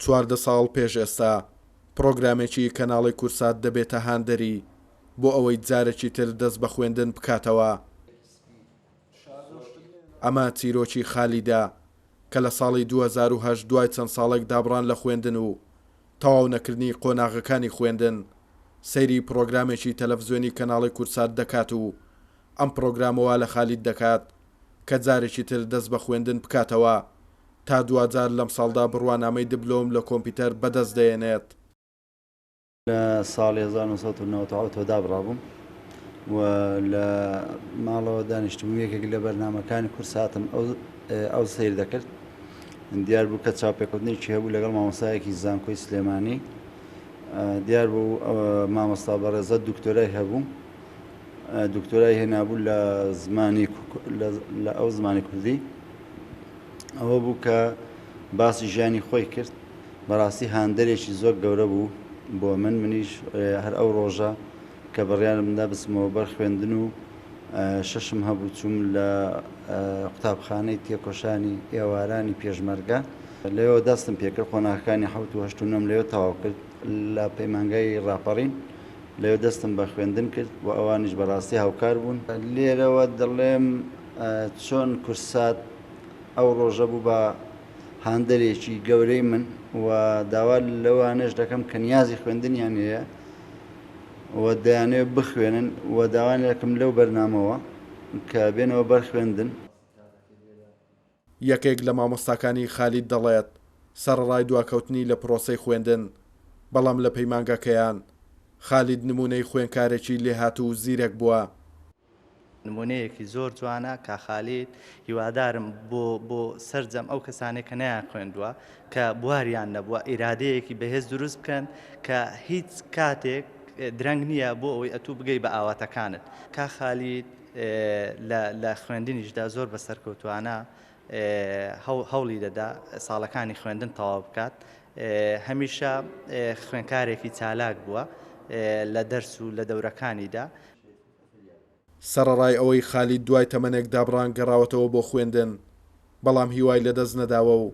چواردە ساڵ پێش ئێستا پرۆگرامێکی کەناڵی کورسات دەبێتە هاندەری بۆ ئەوەی جارێکی تر دەست بە خوێندن بکاتەوە. ئەمە چیرۆکی خالیدا کە لە ساڵی 2010 دوای چەند ساڵێک دابڕان لە خوێندن و تەواو نەکردنی قۆناغەکانی خوێندن سەیری پرۆگرامێکی تەلەڤیزیۆنی کەناڵی کورسات دەکات و ئەم پرۆگرامەوە لە خالید دەکات کە جارێکی تر دەست بە خوێندن بکاتەوە تا دوجار لەم ساڵدا بڕوانامەی دبلۆم لە کۆمپیوتەر بەدەست دێنێت. لە ساڵی 1990 دابڕابووم و لە ماڵەوە دانیشتبووم یەکێک لە بەرنامەکانی کورساتم ئەو سیر دەکرد. دیار بوو کە چاپێکوتنێکی هەبوو لەگەڵ مامۆستایەکی زانکۆی سلێمانی. دیار بوو مامۆستا بەڕێزە دکتۆرای هەبوو، دکتۆرای هێنابوو لە ئەو زمانی کوردی. ئەوە بوو کە باسی ژیانی خۆی کرد. بەڕاستی هاندەرێکی زۆر گەورە بوو بۆ منیش هەر ئەو ڕۆژە کە بڕیارمدا بچمەوە بەر خوێندن و شەشم هەبوو چووم لە قوتابخانەی تێکۆشانی ئێوارانی پێشمەرگە. لەوێ دەستم پێکرد قۆناغەکانی 1970 لەوێ تەواو کرد لە پەیمانگای ڕاپەڕین. لەوێ دەستم بە خوێندن کرد و ئەوانیش بەڕاستی هاوکار بوون. لێرەوە دەڵێم چۆن کورسات ئەو ڕۆژە بوو بە هاندەرێکی گەورەی من و داوا لەوانش دەکەم کە نیازی خوێندنیان هەیە و دەیانێت بخوێنن و داوان دەکەم لەو بەرنامەوە کە بێنەوە بەرخوێندن. یەکێک لە مامۆستاکانی خالید دەڵێت سەرڕای دواکەوتنی لە پرۆسەی خوێندن، بەڵام لە پەیمانگەکەیان خالید نمونەی خوێندکارێکی لێهاتوو و زیرەک بووە. نمونەیەکی زۆر جوانە کە خالید هیوادارم بۆ سەرجەم ئەو کەسانێک کە نەیان خوێندووە کە بواریان نەبووە ئیرادەیەکی بەهێز دروست بکەن کە هیچ کاتێک درەنگ نییە بۆ ئەوەی ئەتوو بگەی بە ئاواتەکانت. کا خالید لە خوێندنیشدا زۆر بەسەرکەوتوانە هەوڵی دەدا ساڵەکانی خوێندن تەواو بکات. هەمیشە خوێندکارێکی چالاک بووە لە دەرس و لە دەورەکانیدا. سەرڕای ئەوەی خالید دوای تەمەنێک دابڕان گەڕاوەتەوە بۆ خوێندن، بەڵام هیوای لەدەست نەداوە و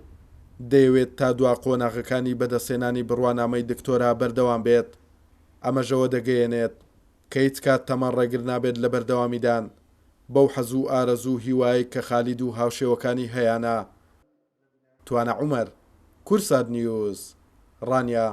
دەیەوێت تا دوا قۆناغەکانی بەدەستێنانی بڕوانامەی دکتۆرا بەردەوام بێت. ئەمەژەوە دەگەیەنێت کە هیچ کات تەمەن ڕێگر نابێت لە بەردەوامیدان بەو حەزوو ئارەزوو هیوای کە خالید و هاوشێوەکانی هەیەە. توانە عومەر، کورسات نیوز، ڕانیا.